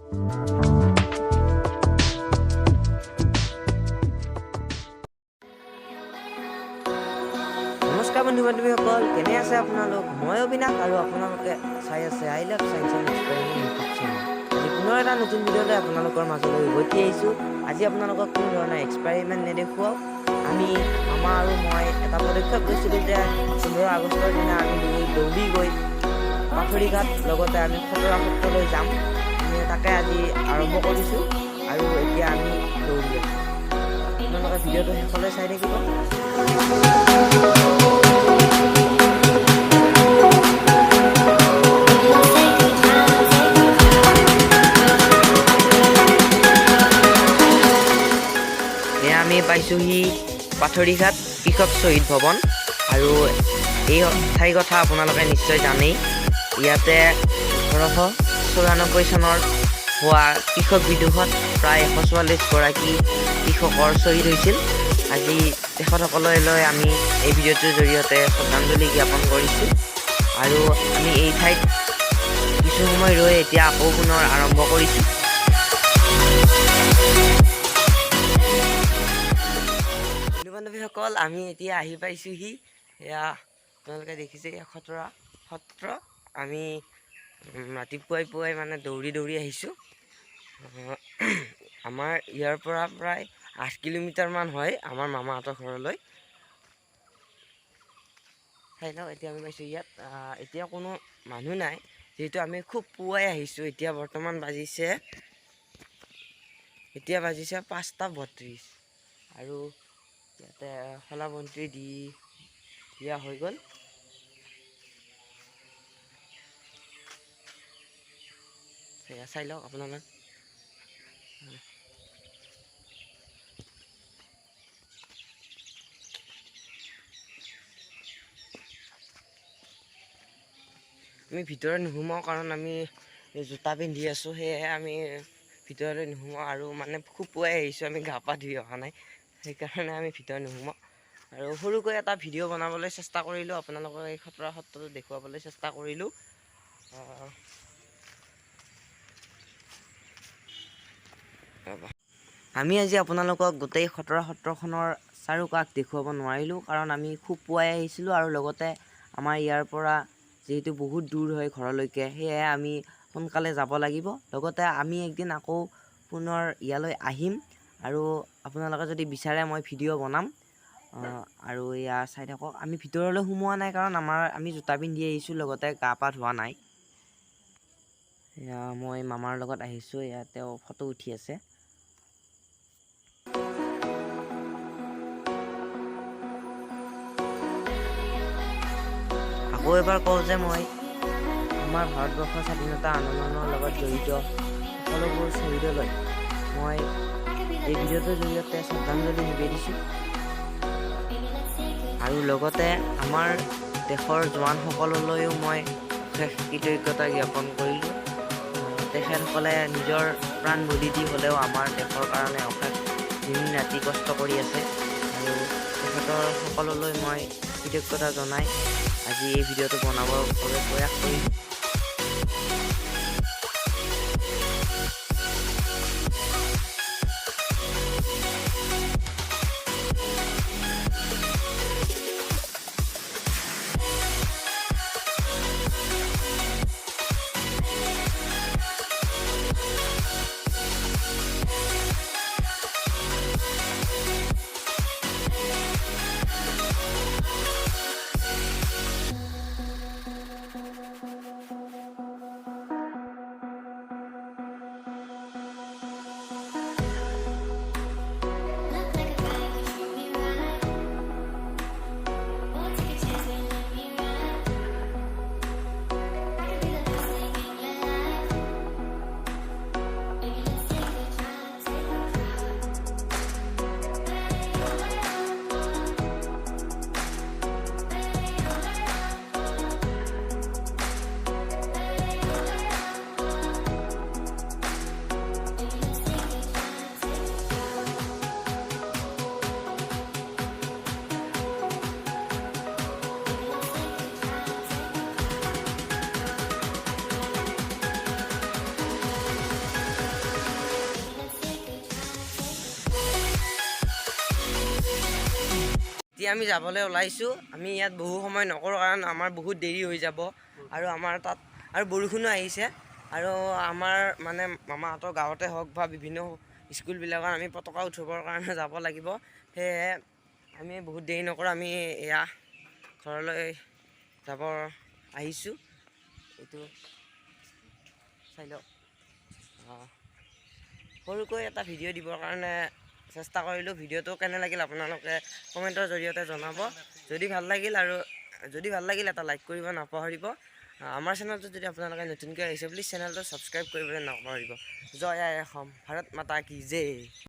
নমস্কাৰ বন্ধু বান্ধৱীসকল, কেনে আছে আপোনালোক? মই অবিনাশ আৰু আপোনালোকে চাই আছে I love science and experiment YouTube channel. আজি পুনৰ এটা নতুন ভিডিঅ'লৈ আপোনালোকৰ মাজলৈ উভতি আহিছোঁ। আজি আপোনালোকক কোনো ধৰণৰ এক্সপেৰিমেণ্ট নেদেখুৱাওঁ। আমি মামা আৰু মই এটা পদক্ষেপ লৈছিলোঁ যে 15 আগষ্টৰ দিনা আমি দৌৰি গৈ পাথৰিঘাট লগতে আমি খতৰা সত্ৰলৈ যাম। আমি তাকে আজি আৰম্ভ কৰিছোঁ আৰু এতিয়া আমি দৌৰি আছোঁ। আপোনালোকে ভিডিঅ'টো শেষলৈ চাই থাকিব। আমি পাইছোঁহি পাথৰিঘাট কৃষক শ্বহীদ ভৱন আৰু এই ঠাইৰ কথা আপোনালোকে নিশ্চয় জানেই। ইয়াতে 1894 চনৰ হোৱা কৃষক বিদ্ৰোহত প্ৰায় 144 গৰাকী কৃষকৰ শ্বহীদ হৈছিল। আজি তেখেতসকললৈ আমি এই ভিডিঅ'টোৰ জৰিয়তে শ্ৰদ্ধাঞ্জলি জ্ঞাপন কৰিছোঁ আৰু আমি এই ঠাইত কিছু সময় ৰৈ এতিয়া আকৌ পুনৰ আৰম্ভ কৰিছোঁ। বান্ধৱীসকল, আমি এতিয়া আহি পাইছোঁহি। এয়া আপোনালোকে দেখিছে খতৰা সত্ৰ। আমি ৰাতিপুৱাই মানে দৌৰি আহিছোঁ। আমাৰ ইয়াৰ পৰা প্ৰায় 8 কিলোমিটাৰমান হয় আমাৰ মামাহঁতৰ ঘৰলৈ। চাই লওক, এতিয়া আমি পাইছোঁ ইয়াত। এতিয়া কোনো মানুহ নাই যিহেতু আমি খুব পুৱাই আহিছোঁ। এতিয়া বৰ্তমান বাজিছে 5:32 আৰু ইয়াতে শলা বন্তি দিয়া হৈ গ'ল। চাই লওক আপোনালোক। আমি ভিতৰত নোসোমাওঁ কাৰণ আমি জোতা পিন্ধি আছোঁ, সেয়েহে আমি ভিতৰলৈ নোসোমাওঁ আৰু মানে খুব পুৱাই আহিছোঁ, আমি গা পা ধুই অহা নাই, সেইকাৰণে আমি ভিতৰত নোসোমাওঁ। আৰু সৰুকৈ এটা ভিডিঅ' বনাবলৈ চেষ্টা কৰিলোঁ, আপোনালোকক এই খতৰা সত্ৰটো দেখুৱাবলৈ চেষ্টা কৰিলোঁ। আমি আজি আপোনালোকক গোটেই খতৰা সত্ৰখনৰ চাৰিওকাষ দেখুৱাব নোৱাৰিলোঁ কাৰণ আমি খুব পুৱাই আহিছিলোঁ আৰু লগতে আমাৰ ইয়াৰ পৰা যিহেতু বহুত দূৰ হয় ঘৰলৈকে, সেয়েহে আমি সোনকালে যাব লাগিব। লগতে আমি একদিন আকৌ পুনৰ ইয়ালৈ আহিম আৰু আপোনালোকে যদি বিচাৰে মই ভিডিঅ' বনাম। আৰু এয়া চাই থাকক। আমি ভিতৰলৈ সোমোৱা নাই কাৰণ আমি জোতা পিন্ধি আহিছোঁ, লগতে গা পা ধোৱা নাই। এয়া মই মামাৰ লগত আহিছোঁ, এয়া তেওঁ ফটো উঠি আছে। আকৌ এবাৰ কওঁ যে মই আমাৰ ভাৰতবৰ্ষৰ স্বাধীনতা আন্দোলনৰ লগত জড়িত সকলোবোৰ শ্বহীদলৈ মই এই ভিডিঅ'টোৰ জৰিয়তে শ্ৰদ্ধাঞ্জলি নিবেদিছোঁ আৰু লগতে আমাৰ দেশৰ জোৱানসকললৈও মই অশেষ কৃতজ্ঞতা জ্ঞাপন কৰিলোঁ। তেখেতসকলে নিজৰ প্ৰাণ বলি দি হ'লেও আমাৰ দেশৰ কাৰণে অশেষ দিন ৰাতি কষ্ট কৰি আছে আৰু তেখেতৰ সকললৈ মই কৃতজ্ঞতা জনাই আজি এই ভিডিঅ'টো বনাবৰ বাবে প্ৰয়াস কৰিলোঁ। এতিয়া আমি যাবলৈ ওলাইছোঁ। আমি ইয়াত বহু সময় নকৰোঁ কাৰণ আমাৰ বহুত দেৰি হৈ যাব আৰু আমাৰ তাত আৰু বৰষুণো আহিছে আৰু আমাৰ মানে মামাহঁতৰ গাঁৱতে হওক বা বিভিন্ন স্কুলবিলাকত আমি পতাকা উঠাবৰ কাৰণে যাব লাগিব। সেয়েহে আমি বহুত দেৰি নকৰোঁ, আমি এয়া ঘৰলৈ যাব আহিছোঁ। এইটো চাই লওক, সৰুকৈ এটা ভিডিঅ' দিবৰ কাৰণে চেষ্টা কৰিলোঁ। ভিডিঅ'টো কেনে লাগিল আপোনালোকে কমেণ্টৰ জৰিয়তে জনাব। যদি ভাল লাগিল এটা লাইক কৰিব নাপাহৰিব। আমাৰ চেনেলটো যদি আপোনালোকে নতুনকৈ আহিছে প্লিজ চেনেলটো ছাবস্ক্ৰাইব কৰিবলৈ নাপাহৰিব। জয় আই অসম, ভাৰত মাতা কি জয়।